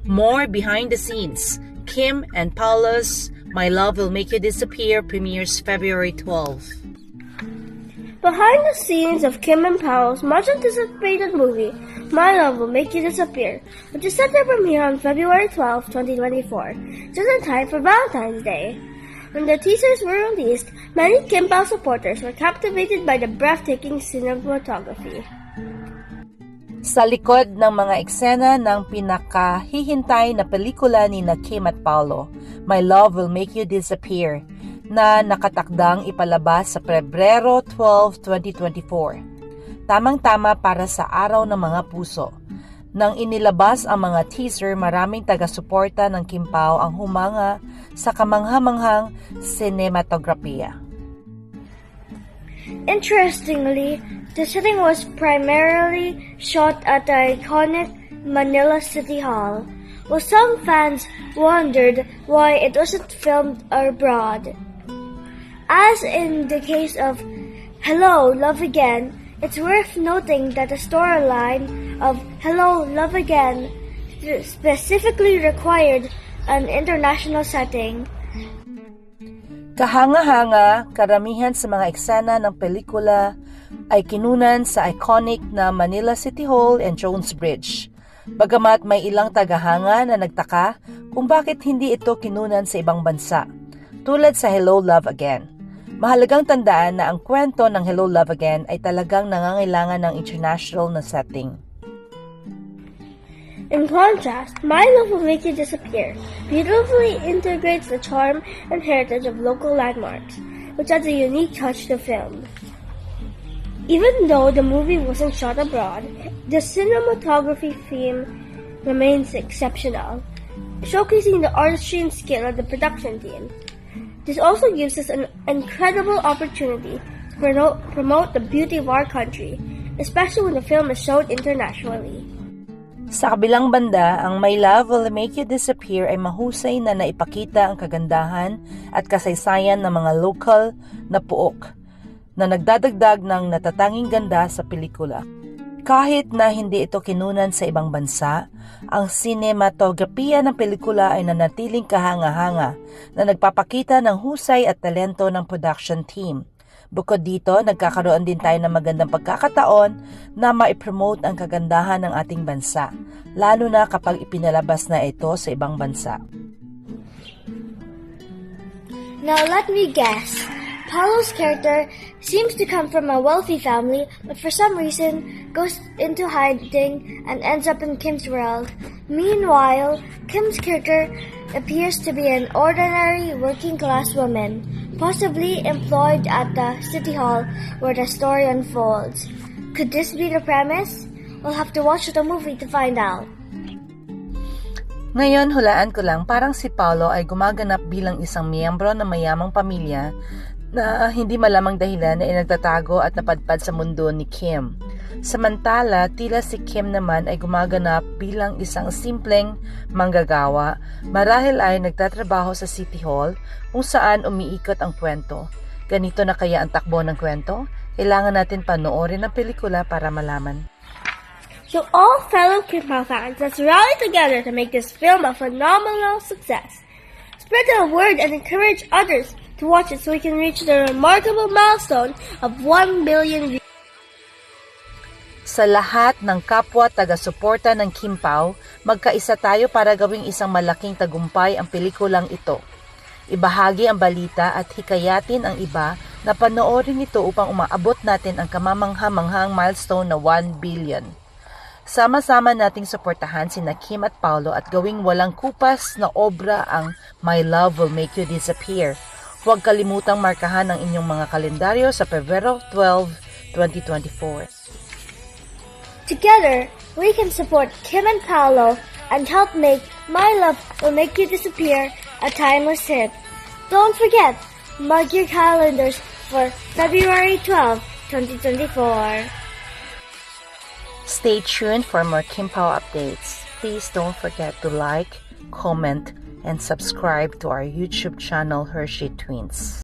More behind the scenes. Kim and Paolo's My Love Will Make You Disappear premieres February 12. Behind the scenes of Kim and Paolo's much anticipated movie, My Love Will Make You Disappear, which is set to premiere on February 12, 2024, just in time for Valentine's Day. When the teasers were released, many Kim Pao supporters were captivated by the breathtaking cinematography. Sa likod ng mga eksena ng pinakahihintay na pelikula ni Kim at Paolo, My Love Will Make You Disappear, na nakatakdang ipalabas sa Pebrero 12, 2024. Tamang-tama para sa Araw ng Mga Puso. Nang inilabas ang mga teaser, maraming taga-suporta ng Kim Pao ang humanga sa kamangha-manghang sinematografiya. Interestingly, the setting was primarily shot at the iconic Manila City Hall, while some fans wondered why it wasn't filmed abroad. As in the case of Hello, Love Again, it's worth noting that the storyline of Hello, Love Again specifically required an international setting. Kahanga-hanga, karamihan sa mga eksena ng pelikula ay kinunan sa iconic na Manila City Hall and Jones Bridge. Bagamat may ilang tagahanga na nagtaka kung bakit hindi ito kinunan sa ibang bansa, tulad sa Hello, Love Again. Mahalagang tandaan na ang kwento ng Hello, Love Again ay talagang nangangailangan ng international na setting. In contrast, My Love Will Make You Disappear beautifully integrates the charm and heritage of local landmarks, which adds a unique touch to the film. Even though the movie wasn't shot abroad, the cinematography theme remains exceptional, showcasing the artistry and skill of the production team. This also gives us an incredible opportunity to promote the beauty of our country, especially when the film is shown internationally. Sa kabilang banda, ang My Love Will Make You Disappear ay mahusay na naipakita ang kagandahan at kasaysayan ng mga local na puok na nagdadagdag ng natatanging ganda sa pelikula. Kahit na hindi ito kinunan sa ibang bansa, ang sinematografiya ng pelikula ay nanatiling kahanga-hanga na nagpapakita ng husay at talento ng production team. Bukod dito, nagkakaroon din tayo ng magandang pagkakataon na ma-promote ang kagandahan ng ating bansa, lalo na kapag ipinalabas na ito sa ibang bansa. Now let me guess. Paolo's character seems to come from a wealthy family, but for some reason goes into hiding and ends up in Kim's world. Meanwhile, Kim's character appears to be an ordinary working-class woman, possibly employed at the City Hall where the story unfolds. Could this be the premise? We'll have to watch the movie to find out. Ngayon, hulaan ko lang, parang si Paolo ay gumaganap bilang isang miyembro ng mayamang pamilya na hindi malamang dahilan ay nagtatago at napadpad sa mundo ni Kim. Samantala, tila si Kim naman ay gumaganap bilang isang simpleng manggagawa, marahil ay nagtatrabaho sa City Hall kung saan umiikot ang kwento. Ganito na kaya ang takbo ng kwento? Kailangan natin panoorin ang pelikula para malaman. So all fellow Kim Pao fans, let's rally together to make this film a phenomenal success. Spread the word and encourage others to watch it so we can reach the remarkable milestone of 1 billion views. Sa lahat ng kapwa taga-suporta ng Kim Pao, magkaisa tayo para gawing isang malaking tagumpay ang pelikulang ito. Ibahagi ang balita at hikayatin ang iba na panoorin ito upang umaabot natin ang kamamangha-manghang milestone na 1 billion. Sama-sama nating suportahan sina Kim at Paolo at gawing walang kupas na obra ang My Love Will Make You Disappear. Huwag kalimutang markahan ang inyong mga kalendaryo sa Pebrero 12, 2024. Together, we can support Kim and Paolo and help make My Love Will Make You Disappear a timeless hit. Don't forget, mark your calendars for February 12, 2024. Stay tuned for more Kim Pao updates. Please don't forget to like, comment, and subscribe to our YouTube channel Hershey Twins.